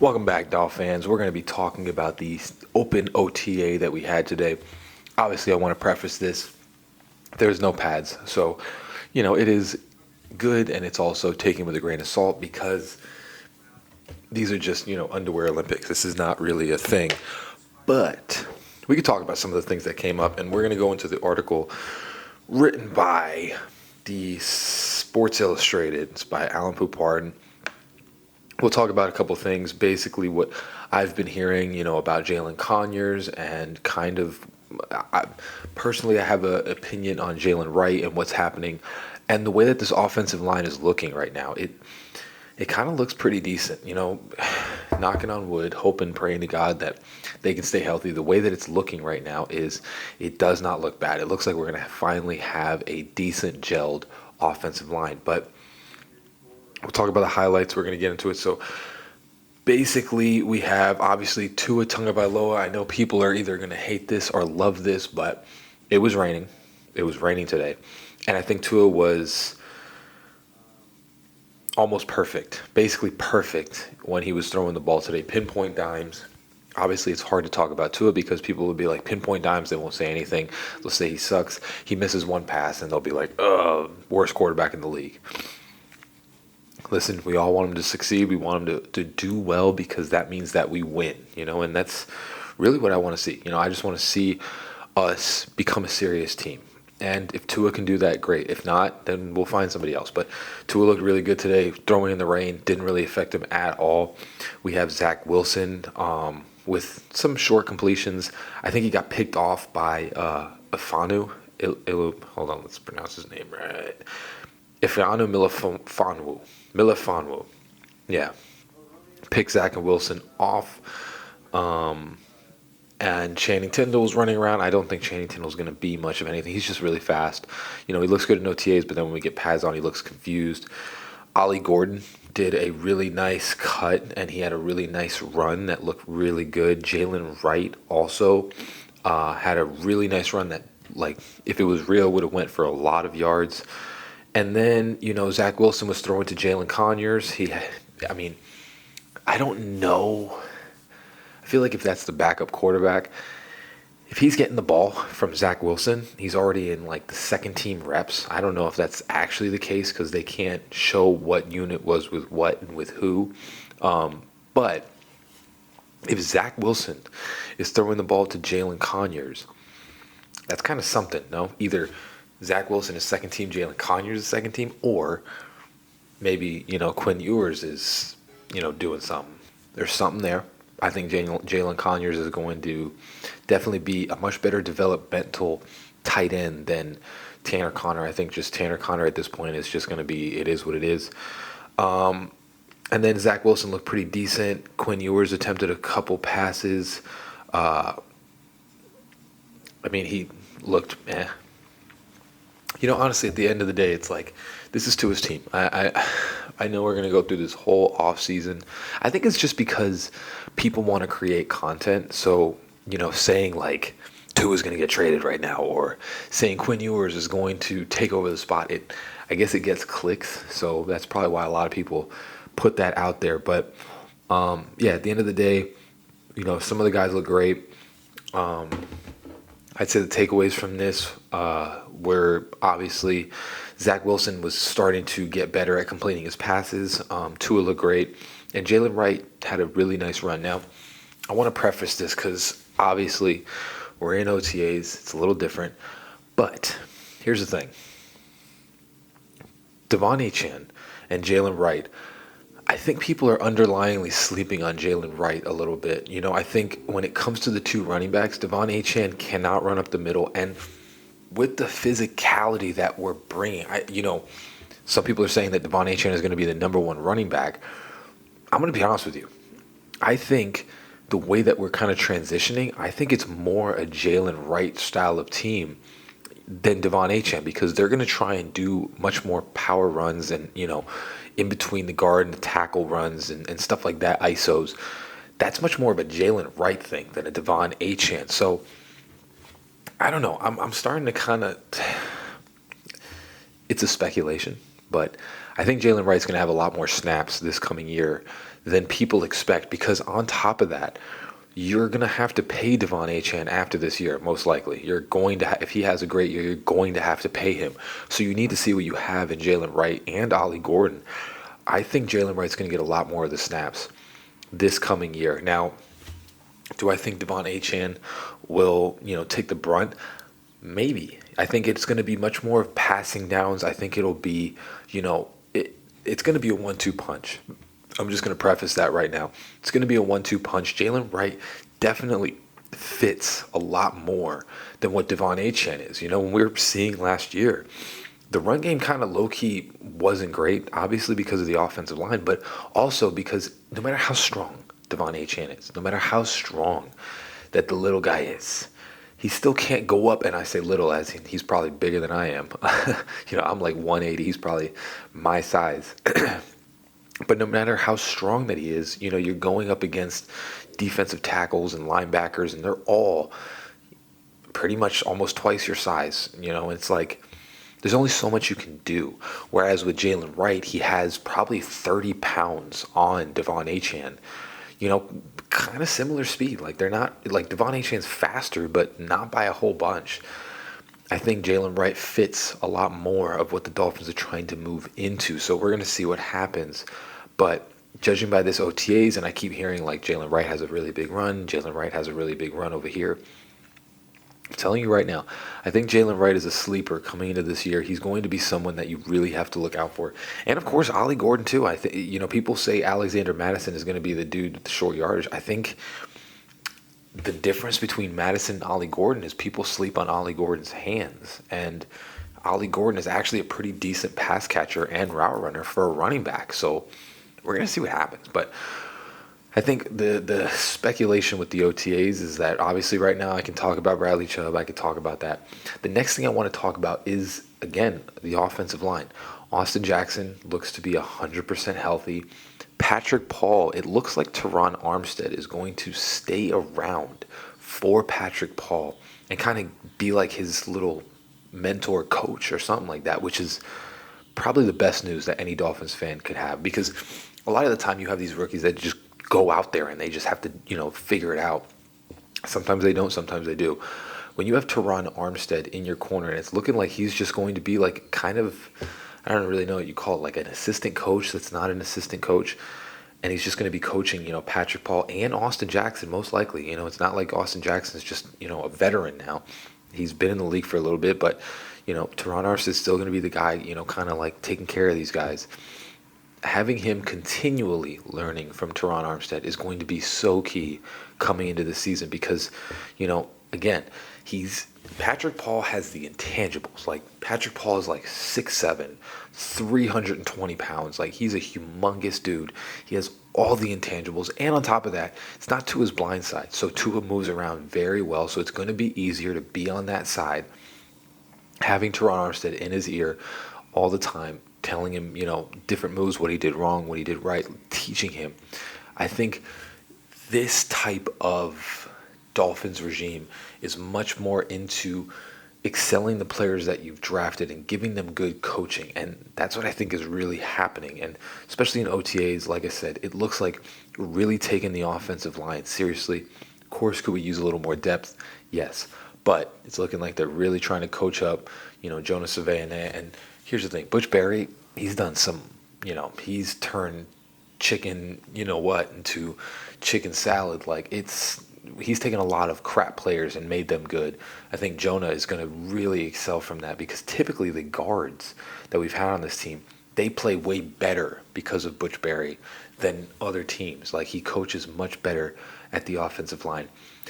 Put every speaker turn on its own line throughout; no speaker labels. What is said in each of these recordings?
Welcome back, Doll fans. We're going to be talking about the open OTA that we had today. Obviously, I want to preface this. There's no pads. So, it is good and it's also taken with a grain of salt because these are just, underwear Olympics. This is not really a thing. But we could talk about some of the things that came up, and we're going to go into the article written by the Sports Illustrated. It's by Alan Poupard. We'll talk about a couple things, basically what I've been hearing, about Jalen Conyers and kind of, personally, I have an opinion on Jaylen Wright and what's happening and the way that this offensive line is looking right now. It kind of looks pretty decent, knocking on wood, hoping, praying to God that they can stay healthy. The way that it's looking right now it does not look bad. It looks like we're going to finally have a decent gelled offensive line, but we'll talk about the highlights. We're going to get into it. So basically, we have obviously Tua Tagovailoa. I know people are either going to hate this or love this, but it was raining. It was raining today. And I think Tua was almost perfect, basically perfect when he was throwing the ball today. Pinpoint dimes. Obviously, it's hard to talk about Tua because people will be like, pinpoint dimes, they won't say anything. They'll say he sucks. He misses one pass, and they'll be like, worst quarterback in the league. Listen, we all want him to succeed. We want him to do well because that means that we win, and that's really what I want to see. I just want to see us become a serious team. And if Tua can do that, great. If not, then we'll find somebody else. But Tua looked really good today. Throwing in the rain didn't really affect him at all. We have Zach Wilson with some short completions. I think he got picked off by Ifanu. Hold on, let's pronounce his name right. Ifanu Melifonwu. Yeah. Pick Zach and Wilson off. And Channing Tindall's running around. I don't think Channing Tindall's going to be much of anything. He's just really fast. He looks good in OTAs, but then when we get pads on, he looks confused. Ollie Gordon did a really nice cut, and he had a really nice run that looked really good. Jaylen Wright also had a really nice run that, if it was real, would have went for a lot of yards. And then, Zach Wilson was throwing to Jalen Conyers. I don't know. I feel like if that's the backup quarterback, if he's getting the ball from Zach Wilson, he's already in the second team reps. I don't know if that's actually the case because they can't show what unit was with what and with who. But if Zach Wilson is throwing the ball to Jalen Conyers, that's kind of something, no? Either Zach Wilson is second team, Jalen Conyers is second team, or maybe, Quinn Ewers is, doing something. There's something there. I think Jalen Conyers is going to definitely be a much better developmental tight end than Tanner Conner. I think just Tanner Conner at this point is just going to be, it is what it is. And then Zach Wilson looked pretty decent. Quinn Ewers attempted a couple passes. He looked honestly, at the end of the day, it's like, this is Tua's team. I know we're going to go through this whole off season. I think it's just because people want to create content. So, saying Tua's going to get traded right now, or saying Quinn Ewers is going to take over the spot, I guess it gets clicks. So that's probably why a lot of people put that out there. But at the end of the day, some of the guys look great. I'd say the takeaways from this were obviously Zach Wilson was starting to get better at completing his passes. Tua looked great. And Jaylen Wright had a really nice run. Now, I want to preface this because obviously we're in OTAs. It's a little different. But here's the thing. Devon achane and Jaylen Wright, I think people are underlyingly sleeping on Jaylen Wright a little bit. I think when it comes to the two running backs, Devon achane cannot run up the middle. And with the physicality that we're bringing, some people are saying that Devon achane is going to be the number one running back. I'm going to be honest with you. I think the way that we're kind of transitioning, I think it's more a Jaylen Wright style of team than Devon achane because they're going to try and do much more power runs and, in between the guard and the tackle runs and stuff like that, ISOs. That's much more of a Jaylen Wright thing than a Devon achane. So, I don't know. I'm starting to kind of, it's a speculation, But I think Jaylen Wright's going to have a lot more snaps this coming year than people expect, because on top of that, you're going to have to pay Devon Achane after this year, most likely. You're going to, if he has a great year, you're going to have to pay him. So you need to see what you have in Jaylen Wright and Ollie Gordon. I think Jaylen Wright's going to get a lot more of the snaps this coming year. Now, do I think Devon Achane will, take the brunt? Maybe. I think it's going to be much more of passing downs. I think it'll be, it's going to be a 1-2 punch. I'm just going to preface that right now. It's going to be a 1-2 punch. Jaylen Wright definitely fits a lot more than what Devon Achane is. When we were seeing last year, the run game kind of low-key wasn't great, obviously because of the offensive line, but also because no matter how strong Devon Achane is, no matter how strong that the little guy is, he still can't go up, and I say little as he's probably bigger than I am. I'm like 180. He's probably my size. But no matter how strong that he is, you're going up against defensive tackles and linebackers, and they're all pretty much almost twice your size. It's like there's only so much you can do. Whereas with Jaylen Wright, he has probably 30 pounds on Devon Achane. Kind of similar speed. Like they're not, like Devon Achane's faster, but not by a whole bunch. I think Jaylen Wright fits a lot more of what the Dolphins are trying to move into. So we're going to see what happens. But judging by this OTAs, and I keep hearing like Jaylen Wright has a really big run. Jaylen Wright has a really big run over here. I'm telling you right now, I think Jaylen Wright is a sleeper coming into this year. He's going to be someone that you really have to look out for. And of course, Ollie Gordon too. I think, people say Alexander Madison is going to be the dude with the short yardage. I think the difference between Madison and Ollie Gordon is people sleep on Ollie Gordon's hands. And Ollie Gordon is actually a pretty decent pass catcher and route runner for a running back. So we're going to see what happens. But I think the speculation with the OTAs is that obviously right now I can talk about Bradley Chubb. I can talk about that. The next thing I want to talk about is, again, the offensive line. Austin Jackson looks to be 100% healthy. Patrick Paul, it looks like Teron Armstead is going to stay around for Patrick Paul and kind of be like his little mentor coach or something like that, which is probably the best news that any Dolphins fan could have, because a lot of the time you have these rookies that just go out there and they just have to, figure it out. Sometimes they don't, sometimes they do. When you have Teron Armstead in your corner and it's looking like he's just going to be like kind of, I don't really know what you call it, like an assistant coach that's not an assistant coach, and he's just going to be coaching, Patrick Paul and Austin Jackson most likely. It's not like Austin Jackson's just, a veteran now. He's been in the league for a little bit, but, Teron Armstead's still going to be the guy, kind of like taking care of these guys. Having him continually learning from Teron Armstead is going to be so key coming into the season because, again, Patrick Paul has the intangibles. Like, Patrick Paul is like 6'7", 320 pounds. Like, he's a humongous dude. He has all the intangibles. And on top of that, it's not Tua's blind side. So Tua moves around very well. So it's going to be easier to be on that side. Having Teron Armstead in his ear all the time, telling him, different moves, what he did wrong, what he did right, teaching him. I think this type of Dolphins regime is much more into excelling the players that you've drafted and giving them good coaching. And that's what I think is really happening. And especially in OTAs, like I said, it looks like really taking the offensive line seriously. Of course, could we use a little more depth? Yes. But it's looking like they're really trying to coach up, Jonah Savannah. And here's the thing, Butch Barry, he's done some, he's turned chicken, into chicken salad. Like, he's taken a lot of crap players and made them good. I think Jonah is going to really excel from that because typically the guards that we've had on this team, they play way better because of Butch Barry than other teams. Like, he coaches much better at the offensive line.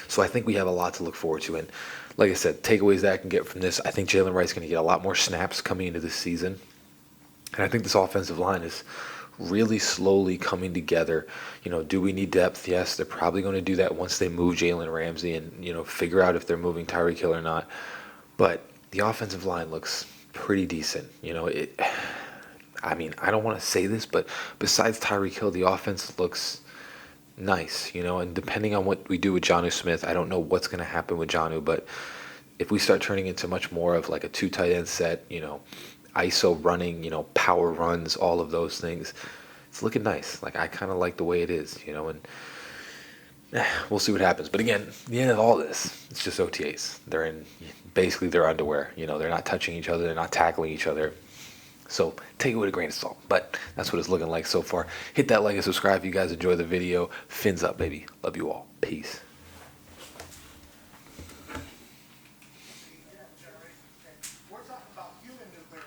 So I think we have a lot to look forward to. And like I said, takeaways that I can get from this, I think Jaylen Wright's going to get a lot more snaps coming into this season. And I think this offensive line is really slowly coming together. Do we need depth? Yes, they're probably going to do that once they move Jalen Ramsey and, figure out if they're moving Tyreek Hill or not. But the offensive line looks pretty decent. I don't want to say this, but besides Tyreek Hill, the offense looks nice, and depending on what we do with Jonnu Smith, I don't know what's going to happen with Jonnu, but if we start turning into much more of like a two tight end set, ISO running, power runs, all of those things. It's looking nice. Like, I kind of like the way it is, and we'll see what happens. But again, the end of all this, it's just OTAs. They're in basically their underwear. They're not touching each other. They're not tackling each other. So take it with a grain of salt. But that's what it's looking like so far. Hit that like and subscribe if you guys enjoy the video. Fins up, baby. Love you all. Peace.